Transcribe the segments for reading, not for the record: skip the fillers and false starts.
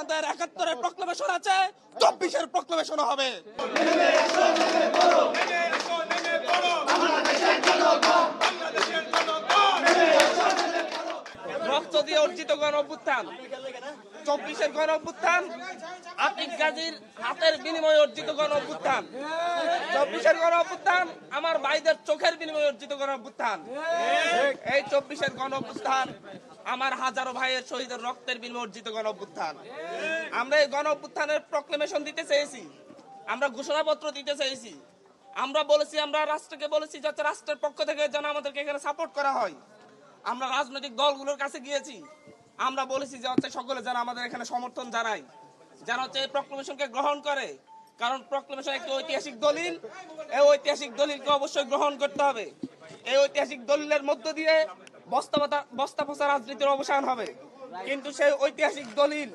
আমাদের ৭১-এর প্রক্লেমেশন আছে, ২৪-এর প্রক্লেমেশনও হবে। রক্ত দিয়ে অর্জিত গণ অভ্যুত্থান, ২৪-এর গণ অভ্যুত্থান, আতিক গাজীর হাতের বিনিময়ে অর্জিত গণ অভ্যুত্থান, ২৪-এর গণ অভ্যুত্থান আমার ভাইদের চোখের বিনিময়ে অর্জিত গণ অভ্যুত্থান। এই ২৪-এর গণ অভ্যুত্থান আমার হাজারো ভাইয়ের শহীদের রক্তের বিনিময়ে অর্জিত গণ অভ্যুত্থান। আমরা এই গণ অভ্যুত্থানের প্রক্লেমেশন দিতে চেয়েছি, আমরা ঘোষণাপত্র দিতে চেয়েছি, আমরা বলেছি, আমরা রাষ্ট্রকে বলেছি যাতে রাষ্ট্রের পক্ষ থেকে যেন আমাদেরকে এখানে সাপোর্ট করা হয়। আমরা রাজনৈতিক দলগুলোর কাছে গিয়েছি, আমরা বলেছি যে হচ্ছে সকলে যেন আমাদের এখানে সমর্থন জানায়, যেন হচ্ছে এই প্রক্লেমেশনকে গ্রহণ করে, কারণ প্রক্লেমেশন একটি ঐতিহাসিক দলিল। এই ঐতিহাসিক দলিলকে অবশ্যই গ্রহণ করতে হবে। এই ঐতিহাসিক দলিলের মধ্য দিয়ে বস্তা পচা রাজনীতির অবসান হবে, কিন্তু সেই ঐতিহাসিক দলিল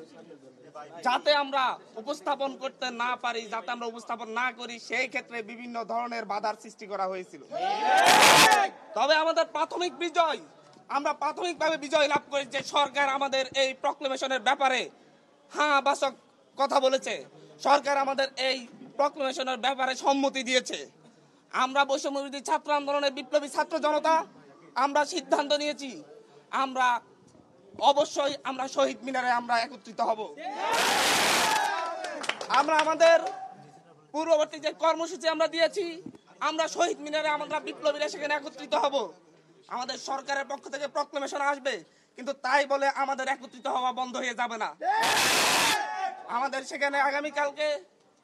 যাতে আমরা উপস্থাপন করতে না পারি, যাতে আমরা উপস্থাপন না করি, সেই ক্ষেত্রে বিভিন্ন ধরনের বাধার সৃষ্টি করা হয়েছিল। তবে আমাদের প্রাথমিক বিজয়, আমরা প্রাথমিকভাবে বিজয় লাভ করি যে সরকার আমাদের এই প্রক্লেমেশনের ব্যাপারে হ্যাঁ বাচক কথা বলেছে, সরকার আমাদের এই প্রক্লেমেশনের ব্যাপারে সম্মতি দিয়েছে। আমরা বৈষম্যবিরোধী ছাত্র আন্দোলনের বিপ্লবী ছাত্র জনতা আমরা সিদ্ধান্ত নিয়েছি, আমরা অবশ্যই আমরা শহীদ মিনারে আমরা একত্রিত হব। আমরা আমাদের পূর্ববর্তী যে কর্মসূচি আমরা দিয়েছি, আমরা শহীদ মিনারে আমরা বিপ্লবীরা সেখানে একত্রিত হব। আমাদের সরকারের পক্ষ থেকে প্রক্লেমেশন আসবে, কিন্তু তাই বলে আমাদের একত্রিত হওয়া বন্ধ হয়ে যাবে না। আমাদের সেখানে আগামীকালকে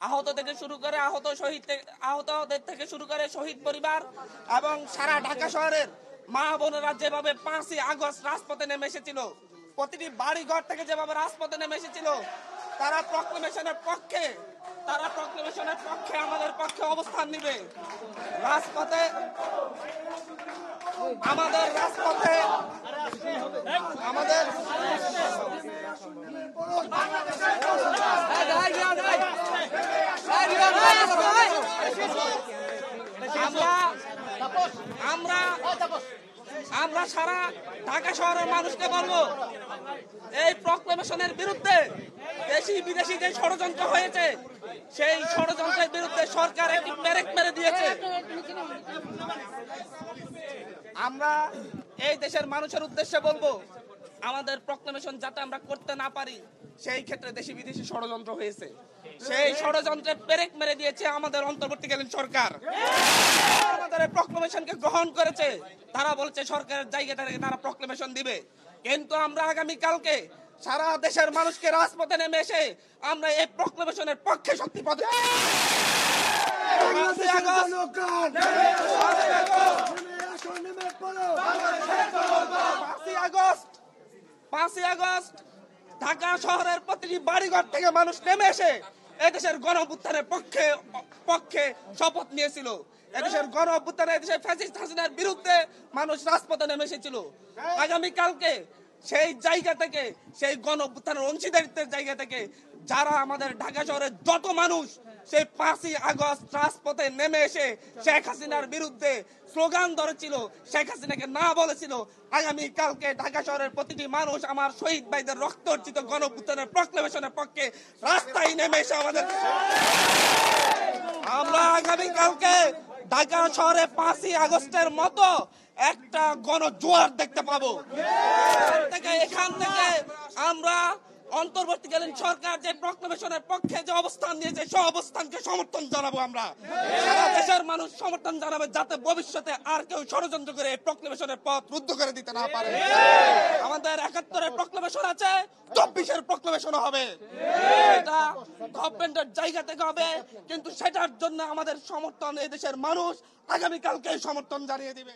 আহত থেকে শুরু করে আহতদের থেকে শুরু করে শহীদ পরিবার এবং সারা ঢাকা শহরের মা বোনেরা যেভাবে ৫ই আগস্ট রাজপথে নেমে এসেছিল, প্রতিটি বাড়ি ঘর থেকে যেভাবে রাজপথে নেমে এসেছিল, তারা প্রক্লেমেশনের পক্ষে আমাদের পক্ষে অবস্থান নিবে। রাজপথে আমাদের আমরা সারা ঢাকা শহরের মানুষকে বলবো, এই প্রক্লেমেশনের বিরুদ্ধে দেশি বিদেশি যে ষড়যন্ত্র হয়েছে, সেই ষড়যন্ত্রের বিরুদ্ধে সরকার একটি পেরেক মেরে দিয়েছে। আমরা এই দেশের মানুষের উদ্দেশ্যে বলবো, আমাদের প্রক্লেমেশন যাতে আমরা করতে না পারি, সেই ক্ষেত্রে দেশি বিদেশি ষড়যন্ত্র হয়েছে, সেই ষড়যন্ত্রের পেরেক মেরে দিয়েছে আমাদের অন্তর্বর্তীকালীন সরকার। আমাদের এই প্রক্লেমেশনকে গ্রহণ করেছে, তারা বলছে সরকারের জায়গা থেকে তারা প্রক্লেমেশন দিবে, কিন্তু আমরা আগামীকালকে সারা দেশের মানুষকে রাজপথে নেমে এসে আমরা এই প্রক্লেমেশনের পক্ষে শক্তি পদে ৫ই আগস্ট ঢাকা শহরের প্রতিটি বাড়িঘর থেকে মানুষ নেমে এসে এদেশের গণ অভ্যুত্থানের পক্ষে শপথ নিয়েছিল। এদেশের গণ অভ্যুত্থানে এদেশের ফ্যাসিস্ট হাসিনার বিরুদ্ধে মানুষ রাজপথে নেমে এসেছিল। আগামীকালকে সেই জায়গা থেকে, সেই গণ অভ্যুত্থানের অংশীদারিত্বের জায়গা থেকে যারা আমাদের ঢাকা শহরের যত মানুষ সেই ৫ই আগস্ট রাজপথে নেমে এসে শেখ হাসিনার বিরুদ্ধে স্লোগান ধরেছিল, শেখ হাসিনাকে না বলেছিল, আগামীকালকে ঢাকা শহরের প্রতিটি মানুষ আমার শহীদ ভাইদের রক্ত অর্জিত গণ অভ্যুত্থানের প্রক্লেমেশনের পক্ষে রাস্তায় নেমে এসে আমরা আগামীকালকে ঢাকা শহরে ৫ই আগস্টের মতো একটা গণজোয়ার দেখতে পাবো। এখান থেকে আমরা অন্তর্বর্তীকালীন সরকার যে প্রক্লেমেশনের পক্ষে যে অবস্থান নিয়েছে, সেই অবস্থানকে সমর্থন জানাবো। আমরা সারা দেশের মানুষ সমর্থন জানাবে, যাতে ভবিষ্যতে আর কেউ ষড়যন্ত্র করে এই প্রক্লেমেশনের পথ রুদ্ধ করে দিতে না পারে। আমাদের ৭১-এর প্রক্লেমেশন আছে, ২৪-এর প্রক্লেমেশনও হবে। এটা গভর্নমেন্টের জায়গা থেকে হবে, কিন্তু সেটার জন্য আমাদের সমর্থন এই দেশের মানুষ আগামীকালকে সমর্থন জানিয়ে দিবে।